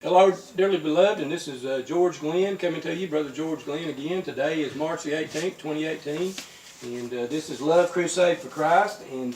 Hello, dearly beloved, and this is George Glenn coming to you, Brother George Glenn again. Today is March the 18th, 2018, and this is Love Crusade for Christ, and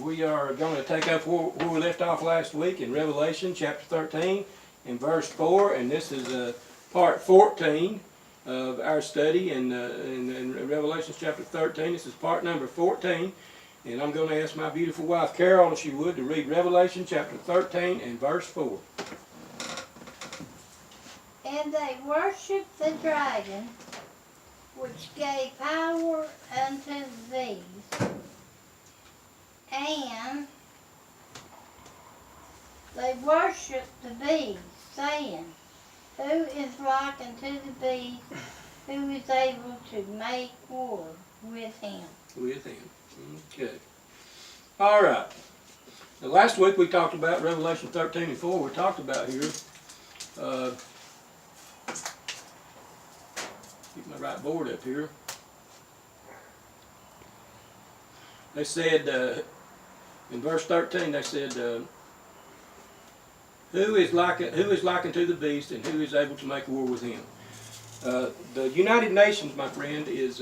we are going to take up where we left off last week in Revelation chapter 13 and verse 4, and this is part 14 of our study in Revelation chapter 13. This is part number 14, and I'm going to ask my beautiful wife Carol, if she would, to read Revelation chapter 13 and verse 4. And they worshipped the dragon, which gave power unto these. And they worshipped the beast, saying, Who is like unto the beast, who is able to make war with him? With him. Okay. All right. Now, last week we talked about Revelation 13 and 4. We talked about here. Keep my right board up here. They said, in verse 13, they said, who is like unto the beast, and who is able to make war with him? The United Nations, my friend, is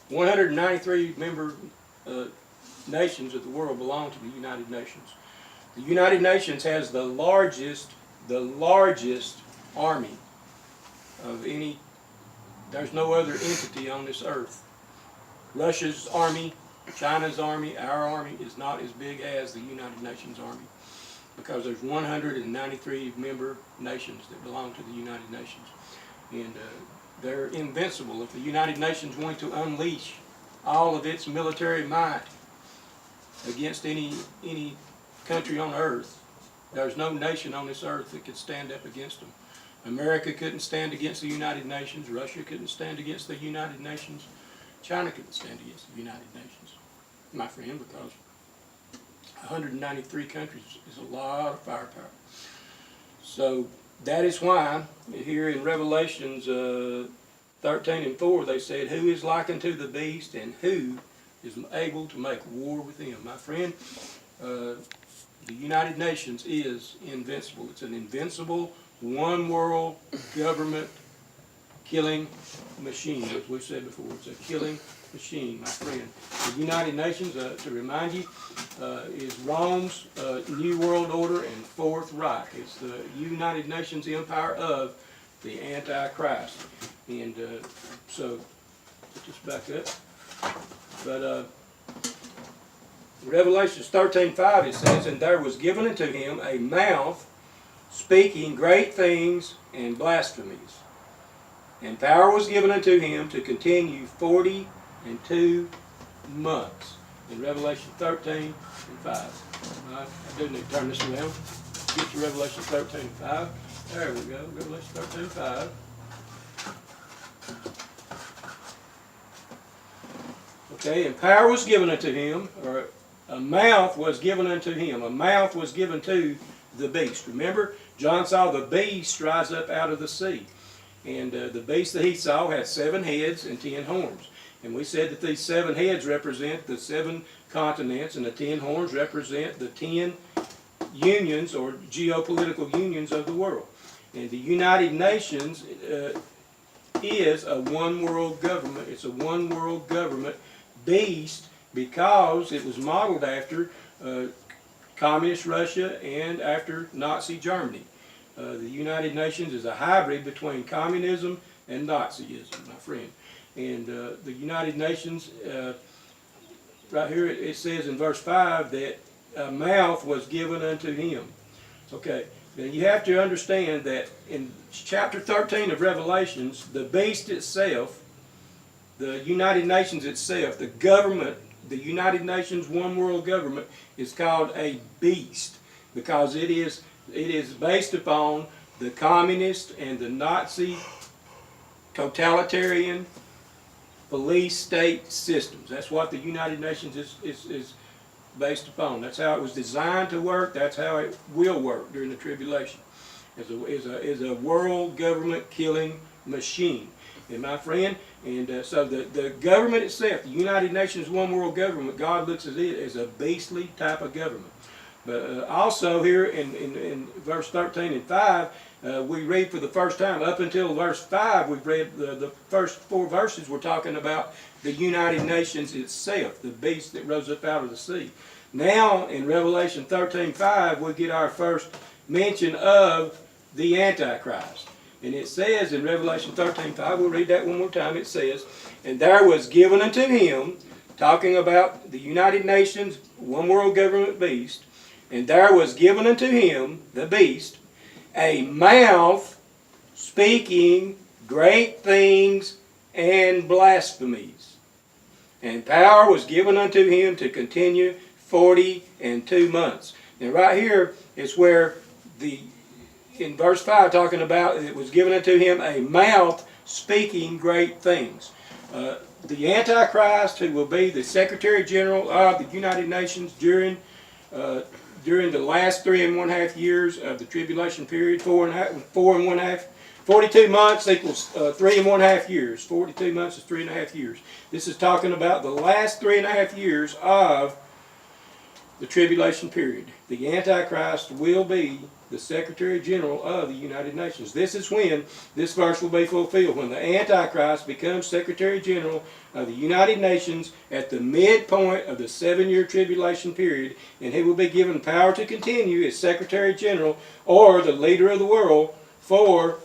193 member nations of the world belong to the United Nations. The United Nations has the largest army of any. There's no other entity on this earth. Russia's army, China's army, our army is not as big as the United Nations army, because there's 193 member nations that belong to the United Nations, and they're invincible. If the United Nations wanted to unleash all of its military might against any country on earth, there's no nation on this earth that could stand up against them. America couldn't stand against the United Nations. Russia couldn't stand against the United Nations. China couldn't stand against the United Nations, my friend, because 193 countries is a lot of firepower. So that is why here in Revelations 13 and 4 they said, who is like unto the beast, and who is able to make war with him? My friend, the United Nations is invincible. It's an invincible one world government killing machine. As we said before, it's a killing machine, my friend. The United Nations, to remind you, is Rome's New World Order and Fourth Reich. It's the United Nations empire of the antichrist. And so, let's just back up. But Revelation 13:5 it says, and there was given unto him a mouth speaking great things and blasphemies. And power was given unto him to continue 42 months. In Revelation 13 and 5. Right, I do need to turn this around. Get to Revelation 13 and 5. There we go. Revelation 13 and 5. Okay, and power was given unto him, or a mouth was given unto him. A mouth was given to the beast. Remember, John saw the beast rise up out of the sea. And the beast that he saw had 7 heads and 10 horns. And we said that these 7 heads represent the 7 continents, and the 10 horns represent the 10 unions or geopolitical unions of the world. And the United Nations is a one world government. It's a one world government beast because it was modeled after Communist Russia and after Nazi Germany. The United Nations is a hybrid between communism and Nazism, my friend. And the United Nations, right here it says in verse 5 that a mouth was given unto him. Okay, now you have to understand that in chapter 13 of Revelations, the beast itself, the United Nations itself, the government, the United Nations one world government is called a beast because it is based upon the communist and the Nazi totalitarian police state systems. That's what the United Nations is based upon. That's how it was designed to work. That's how it will work during the tribulation. Is a world government killing machine. And my friend, and so the government itself, the United Nations one world government, God looks at it as a beastly type of government. But also here in verse 13 and 5, we read for the first time, up until verse 5, we've read the first 4 verses, we're talking about the United Nations itself, the beast that rose up out of the sea. Now, in Revelation 13:5, we get our first mention of the Antichrist. And it says in Revelation 13:5, we'll read that one more time, it says, "And there was given unto him," talking about the United Nations, one world government beast, "and there was given unto him," the beast, "a mouth speaking great things and blasphemies. And power was given unto him to continue 42 months." Now right here is where in verse 5 talking about it was given unto him a mouth speaking great things. The Antichrist, who will be the Secretary General of the United Nations during the last 3.5 years of the tribulation period, 42 months equals 3.5 years. 42 months is 3.5 years. This is talking about the last 3.5 years of the tribulation period. The Antichrist will be the Secretary General of the United Nations. This is when this verse will be fulfilled, when the Antichrist becomes Secretary General of the United Nations at the midpoint of the 7-year tribulation period, and he will be given power to continue as Secretary General or the leader of the world for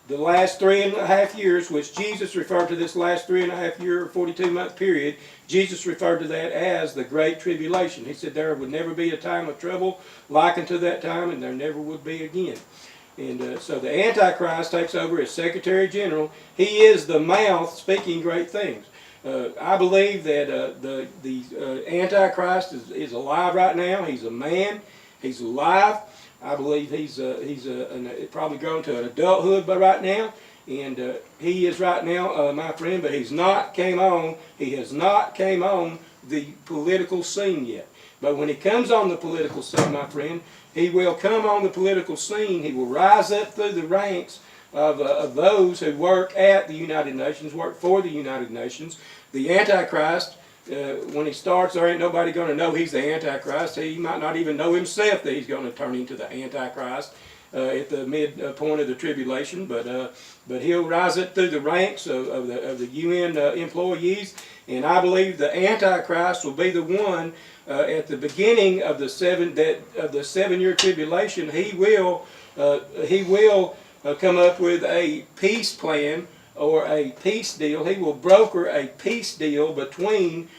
the last 3.5 years, which Jesus referred to this last 3.5 year, 42-month period. Jesus referred to that as the Great Tribulation. He said there would never be a time of trouble like unto that time, and there never would be again. And so the Antichrist takes over as Secretary General. He is the mouth speaking great things. I believe that the Antichrist is alive right now. He's a man. He's alive. I believe he's probably grown to an adulthood by right now, and he is right now, my friend. But he's not came on. He has not came on the political scene yet. But when he comes on the political scene, my friend, he will come on the political scene. He will rise up through the ranks of those who work at the United Nations, work for the United Nations. The Antichrist, when he starts, there ain't nobody going to know he's the Antichrist. He might not even know himself that he's going to turn into the Antichrist at the midpoint of the tribulation. But he'll rise up through the ranks of the UN employees, and I believe the Antichrist will be the one at the beginning of the 7-year tribulation. He will come up with a peace plan or a peace deal. He will broker a peace deal between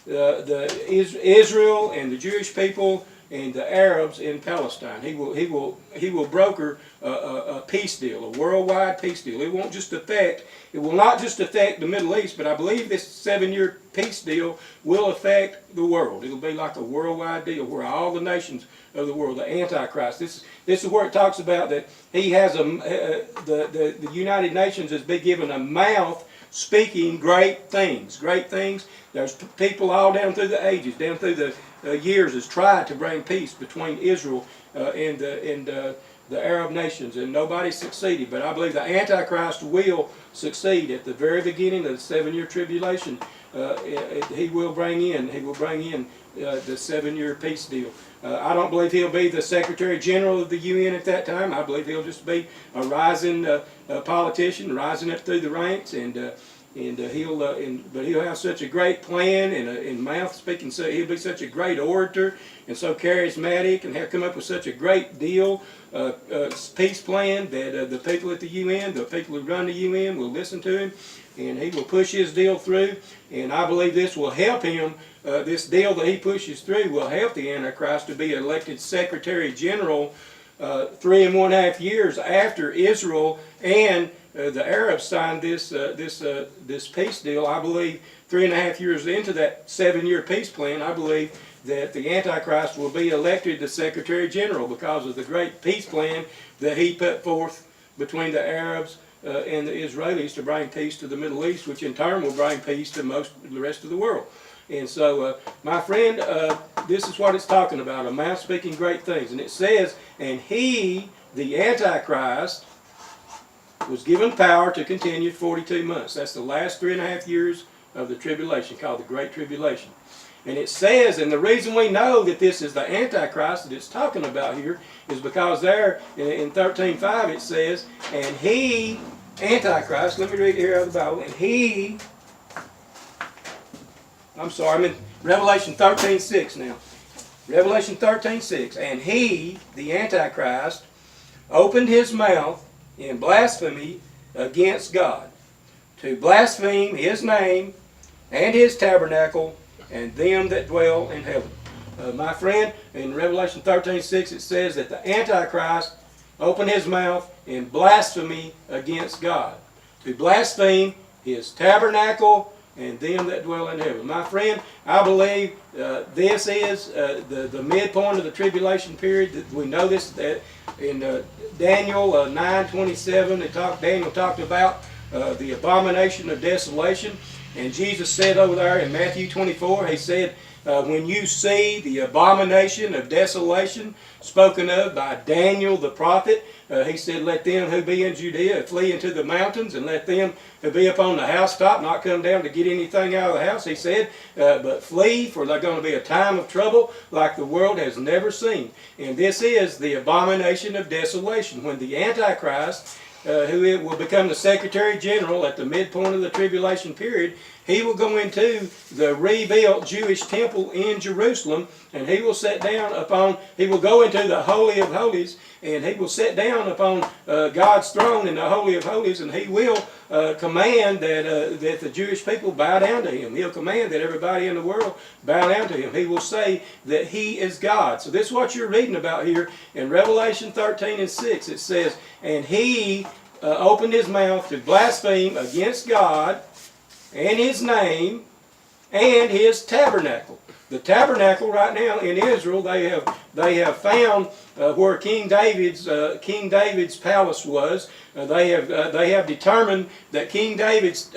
Israel and the Jewish people and the Arabs in Palestine. He will broker a peace deal, a worldwide peace deal. It will not just affect the Middle East, but I believe this 7-year peace deal will affect the world. It'll be like a worldwide deal where all the nations of the world, the Antichrist. This is where it talks about that he has the United Nations has been given a mouth speaking great things. Great things. There's people all down through the ages, down through the years, has tried to bring peace between Israel and the Arab nations, and nobody succeeded. But I believe the Antichrist will succeed at the very beginning of the 7-year tribulation. He will bring in the 7-year peace deal. I don't believe he'll be the Secretary General of the UN at that time. I believe he'll just be a rising politician, rising up through the ranks, but he'll have such a great plan and mouth speaking. So he'll be such a great orator and so charismatic, and have come up with such a great deal, peace plan that the people at the UN, the people who run the UN, will listen to him, and he will push his deal through. And I believe this will help him. This deal that he pushes through will help the Antichrist to be elected Secretary General 3.5 years after Israel and the Arabs signed this peace deal. I believe 3.5 years into that 7-year peace plan, I believe that the Antichrist will be elected the Secretary General because of the great peace plan that he put forth between the Arabs and the Israelis to bring peace to the Middle East, which in turn will bring peace to the rest of the world. And so, my friend, this is what it's talking about, a mouth speaking great things. And it says, and he, the Antichrist, was given power to continue 42 months. That's the last 3.5 years of the tribulation, called the Great Tribulation. And it says, and the reason we know that this is the Antichrist that it's talking about here is because there in 13:5 it says, and he, Antichrist, let me read here out of the Bible, and he, I'm in Revelation 13:6 now. Revelation 13:6, and he, the Antichrist, opened his mouth in blasphemy against God, to blaspheme his name and his tabernacle and them that dwell in heaven. My friend, in Revelation 13:6 it says that the Antichrist opened his mouth in blasphemy against God, to blaspheme his tabernacle and them that dwell in heaven. My friend, I believe this is the midpoint of the tribulation period. We know this that in Daniel 9:27. Daniel talked about the abomination of desolation. And Jesus said over there in Matthew 24, he said, when you see the abomination of desolation spoken of by Daniel the prophet, he said, let them who be in Judea flee into the mountains, and let them who be upon the housetop not come down to get anything out of the house. He said, but flee, for there's going to be a time of trouble like the world has never seen. And this is the abomination of desolation, when the Antichrist, who will become the Secretary General at the midpoint of the tribulation period, he will go into the rebuilt Jewish temple in Jerusalem, and he will he will go into the Holy of Holies, and he will sit down upon God's throne in the Holy of Holies, and he will command that the Jewish people bow down to him. He'll command that everybody in the world bow down to him. He will say that he is God. So this is what you're reading about here in Revelation 13:6. It says, and he opened his mouth to blaspheme against God and his name and his tabernacle. The tabernacle right now in Israel, they have found where King David's palace was. They have determined that King David's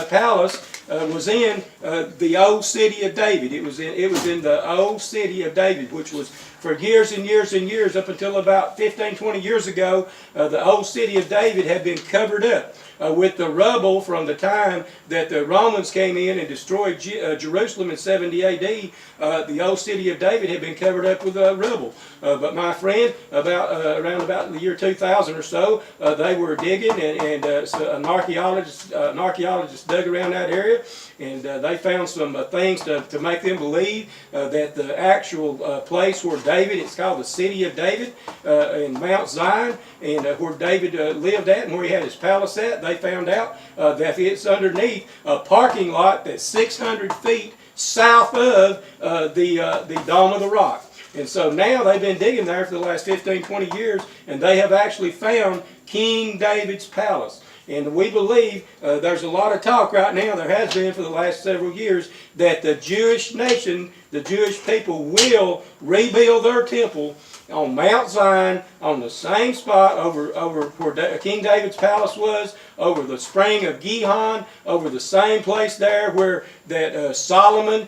palace was in the old city of David. It was in the old city of David, which was for years and years and years, up until about 15-20 years ago, the old city of David had been covered up with the rubble from the time that the Romans came in and destroyed Jerusalem in 70 A.D. The old city of David had been covered up with rubble. But my friend, around about the year 2000 or so, they were digging, and so an archaeologist dug around that area, and they found some things to make them believe that the actual place where David, it's called the city of David in Mount Zion, and where David lived at and where he had his palace at, they found out that it's underneath a parking lot that's 600 feet south of the Dome of the Rock. And so now they've been digging there for the last 15-20 years, and they have actually found King David's palace. And we believe there's a lot of talk right now, there has been for the last several years, that the Jewish nation, the Jewish people will rebuild their temple on Mount Zion, on the same spot over where King David's palace was, over the spring of Gihon, over the same place there where that Solomon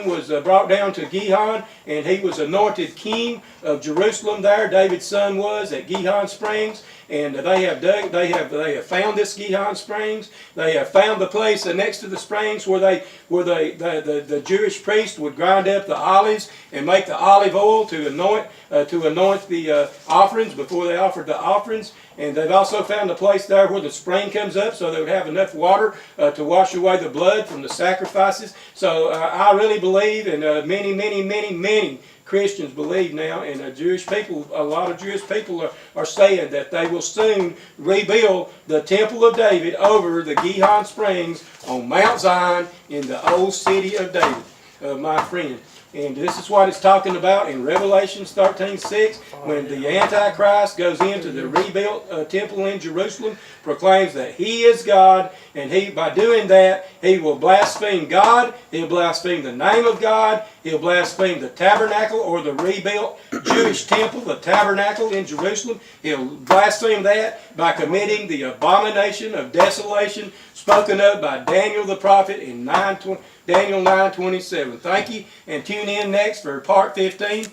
was brought down to Gihon, and he was anointed king of Jerusalem there. David's son was at Gihon Springs, and they have found this Gihon Springs. They have found the place next to the springs where the Jewish priest would grind up the olives and make the olive oil to anoint the offerings before they offered the offerings. And they've also found a place there where the spring comes up, so they would have enough water to wash away the blood from the sacrifices. So I really believe, and many Christians believe now, and Jewish people, a lot of Jewish people are saying that they will soon rebuild the Temple of David over the Gihon Springs on Mount Zion in the old city of David, my friend. And this is what it's talking about in Revelation 13:6, when the Antichrist goes into the rebuilt temple in Jerusalem, proclaims that he is God, and by doing that, he will blaspheme God, he'll blaspheme the name of God, he'll blaspheme the tabernacle or the rebuilt Jewish temple, the tabernacle in Jerusalem. He'll blaspheme that by committing the abomination of desolation spoken of by Daniel the prophet in Daniel 9:27. Thank you, and tune in next for part 15.